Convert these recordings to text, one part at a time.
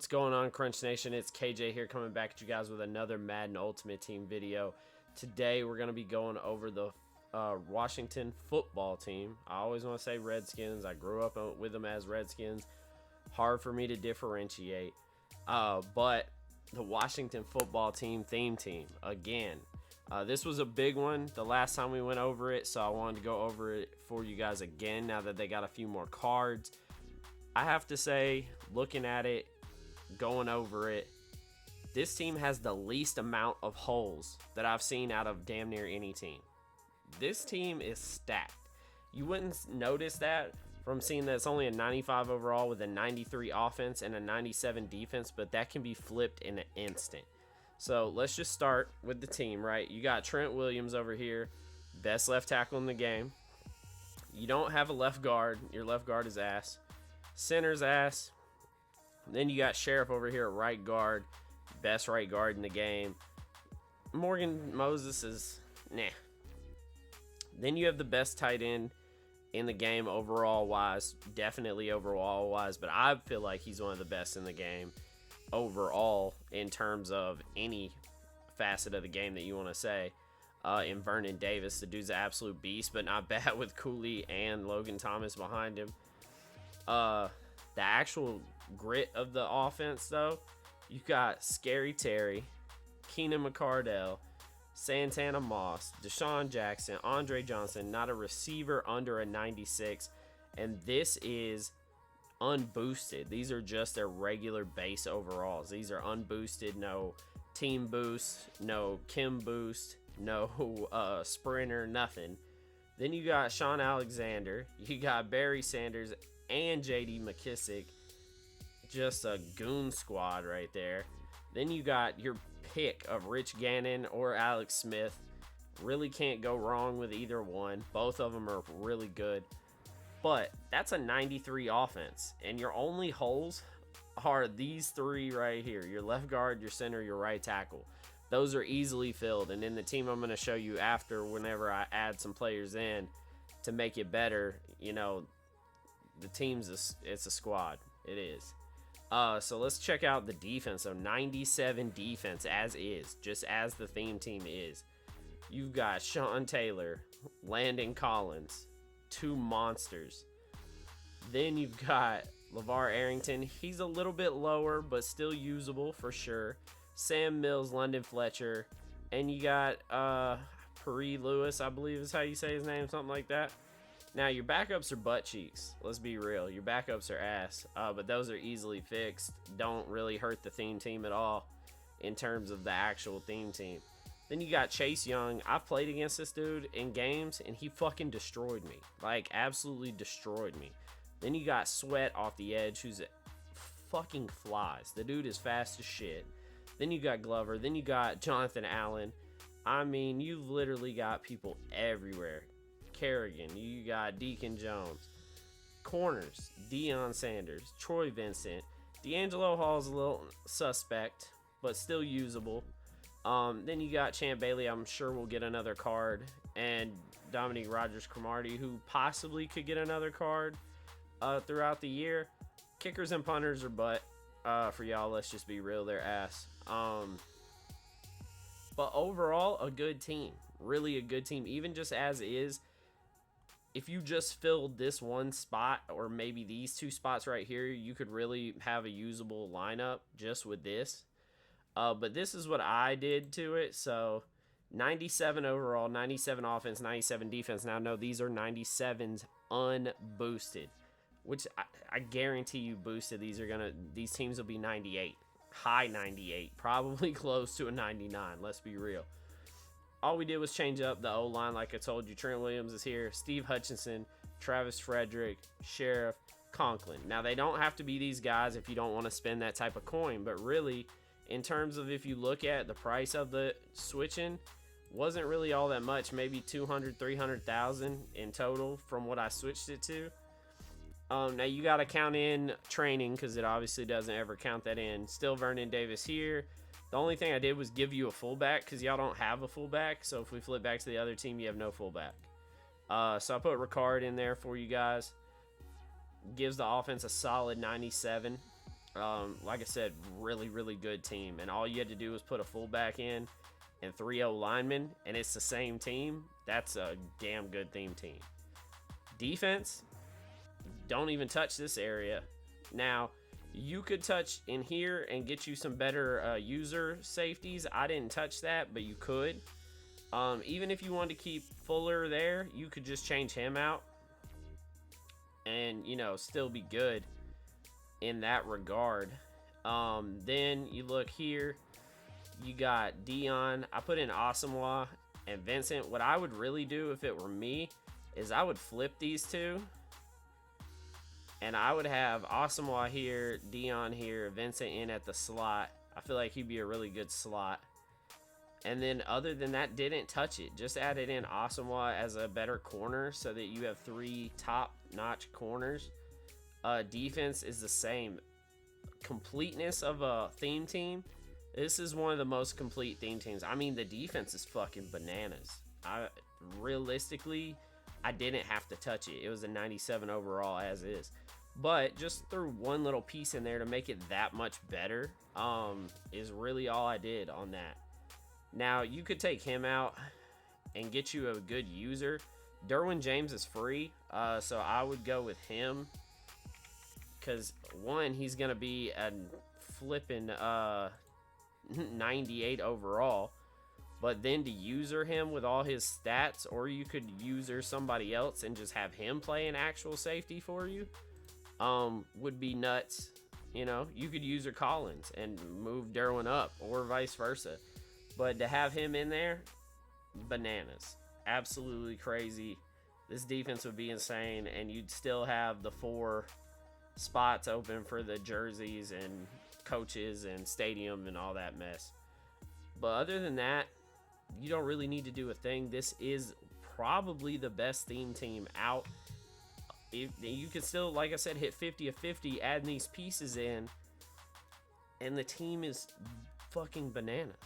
What's going on, Crunch Nation? It's KJ here, coming back at you guys with another Madden Ultimate Team video. Today we're going to be going over the Washington football team. I always want to say Redskins. I grew up with them as Redskins. Hard for me to differentiate. But the Washington football team theme team, again. This was a big one the last time we went over it, so I wanted to go over it for you guys again now that they got a few more cards. I have to say, looking at it, going over it, this team has the least amount of holes that I've seen out of damn near any team. This team is stacked. You wouldn't notice that from seeing that it's only a 95 overall with a 93 offense and a 97 defense, but that can be flipped in an instant. So let's just start with the team, right? You got Trent Williams over here, best left tackle in the game. You don't have a left guard. Your left guard is ass. Center's ass. Then you got Sheriff over here at right guard, best right guard in the game. Morgan Moses is nah. Then you have the best tight end in the game overall wise, definitely overall wise, but I feel like he's one of the best in the game overall in terms of any facet of the game that you want to say. In Vernon Davis, the dude's an absolute beast, but not bad with Cooley and Logan Thomas behind him. The actual grit of the offense, though, you got Scary Terry, Keenan McCardell, Santana Moss, Deshaun Jackson, Andre Johnson, not a receiver under a 96, and this is unboosted. These are just their regular base overalls. These are unboosted, no team boost, no Kim boost, no sprinter, nothing. Then you got Sean Alexander, you got Barry Sanders, and J.D. McKissick. Just a goon squad right there. Then you got your pick of Rich Gannon or Alex Smith. Really can't go wrong with either one. Both of them are really good. But that's a 93 offense. And your only holes are these three right here. Your left guard, your center, your right tackle. Those are easily filled. And in the team I'm going to show you after, whenever I add some players in to make it better, you know, the team's it's a squad. It is. So let's check out the defense. So 97 defense as is, just as the theme team is. You've got Sean Taylor, Landon Collins, two monsters. Then you've got LeVar Arrington. He's a little bit lower, but still usable for sure. Sam Mills, London Fletcher, and you got Pari Lewis, I believe is how you say his name, something like that. Now, your backups are butt cheeks. Let's be real. Your backups are ass, but those are easily fixed. Don't really hurt the theme team at all in terms of the actual theme team. Then you got Chase Young. I've played against this dude in games, and he fucking destroyed me. Like, absolutely destroyed me. Then you got Sweat off the edge, who's fucking flies. The dude is fast as shit. Then you got Glover. Then you got Jonathan Allen. I mean, you've literally got people everywhere. Kerrigan, you got Deacon Jones. Corners, Deion Sanders, Troy Vincent. D'Angelo Hall's a little suspect, but still usable. Then you got Champ Bailey. I'm sure we'll get another card. And Dominique Rodgers-Cromartie, who possibly could get another card throughout the year. Kickers and punters are butt. For y'all, let's just be real, they're ass. But overall, a good team. Really a good team, even just as is. If you just filled this one spot, or maybe these two spots right here, you could really have a usable lineup just with this. But this is what I did to it. So 97 overall, 97 offense, 97 defense. Now, no, these are 97s unboosted, which I guarantee you boosted. These teams will be 98, high 98, probably close to a 99. Let's be real. All we did was change up the O-line, like I told you. Trent Williams is here. Steve Hutchinson, Travis Frederick, Sheriff, Conklin. Now, they don't have to be these guys if you don't want to spend that type of coin. But really, in terms of if you look at the price of the switching, wasn't really all that much. Maybe 200, 300,000 in total from what I switched it to. Now, you got to count in training because it obviously doesn't ever count that in. Still Vernon Davis here. The only thing I did was give you a fullback because y'all don't have a fullback. So if we flip back to the other team, you have no fullback. So I put Ricard in there for you guys. Gives the offense a solid 97. Like I said, really, really good team. And all you had to do was put a fullback in and 3 linemen, and it's the same team. That's a damn good team. Defense, don't even touch this area. Now, you could touch in here and get you some better user safeties. I didn't touch that, but you could. Even if you wanted to keep Fuller there, you could just change him out and, still be good in that regard. Then you look here, you got Dion. I put in Asamoah and Vincent. What I would really do if it were me is I would flip these two, and I would have Asamoah here, Dion here, Vincent in at the slot. I feel like he'd be a really good slot. And then other than that, didn't touch it. Just added in Asamoah as a better corner so that you have 3 top-notch corners. Defense is the same. Completeness of a theme team. This is one of the most complete theme teams. I mean, the defense is fucking bananas. Realistically, I didn't have to touch it. It was a 97 overall as is. But just threw one little piece in there to make it that much better is really all I did on that. Now, you could take him out and get you a good user. Derwin James is free, so I would go with him. Because, one, he's going to be a flipping 98 overall. But then to user him with all his stats, or you could user somebody else and just have him play an actual safety for you, would be nuts. You could user Collins and move Derwin up, or vice versa. But to have him in there, bananas. Absolutely crazy. This defense would be insane, and you'd still have the 4 spots open for the jerseys and coaches and stadium and all that mess. But other than that, you don't really need to do a thing. This is probably the best theme team out. If you can still, like I said, hit 50 of 50, adding these pieces in, and the team is fucking bananas.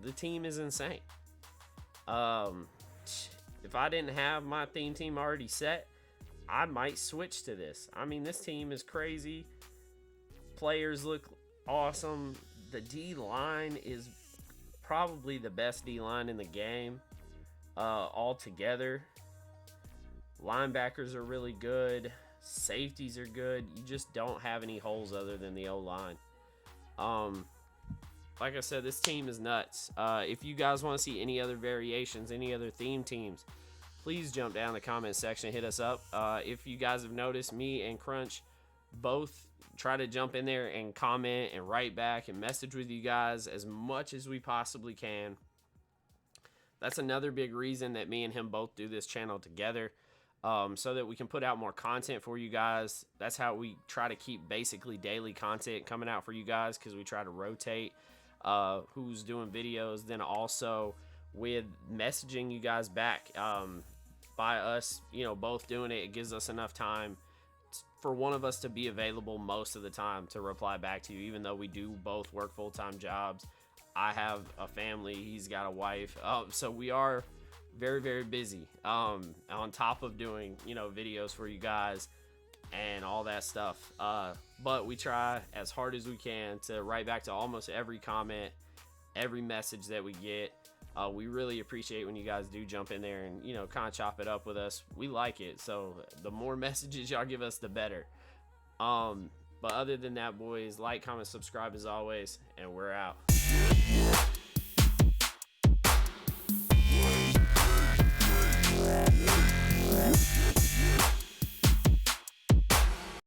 The team is insane. If I didn't have my theme team already set, I might switch to this. I mean, this team is crazy. Players look awesome. The D-line is probably the best D-line in the game altogether. Linebackers are really good. Safeties are good. You just don't have any holes other than the O-line. Like I said, this team is nuts. If you guys want to see any other variations, any other theme teams, please jump down in the comment section, hit us up. If you guys have noticed, me and Crunch both try to jump in there and comment and write back and message with you guys as much as we possibly can. That's another big reason that me and him both do this channel together, so that we can put out more content for you guys. That's how we try to keep basically daily content coming out for you guys, because we try to rotate who's doing videos, then also with messaging you guys back. By us, both doing it, it gives us enough time for one of us to be available most of the time to reply back to you, even though we do both work full-time jobs. I have a family, he's got a wife, so we are very, very busy, on top of doing, videos for you guys and all that stuff. But we try as hard as we can to write back to almost every comment, every message that we get. We really appreciate when you guys do jump in there and, kind of chop it up with us. We like it, so the more messages y'all give us, the better. But other than that, boys, like, comment, subscribe as always, and we're out.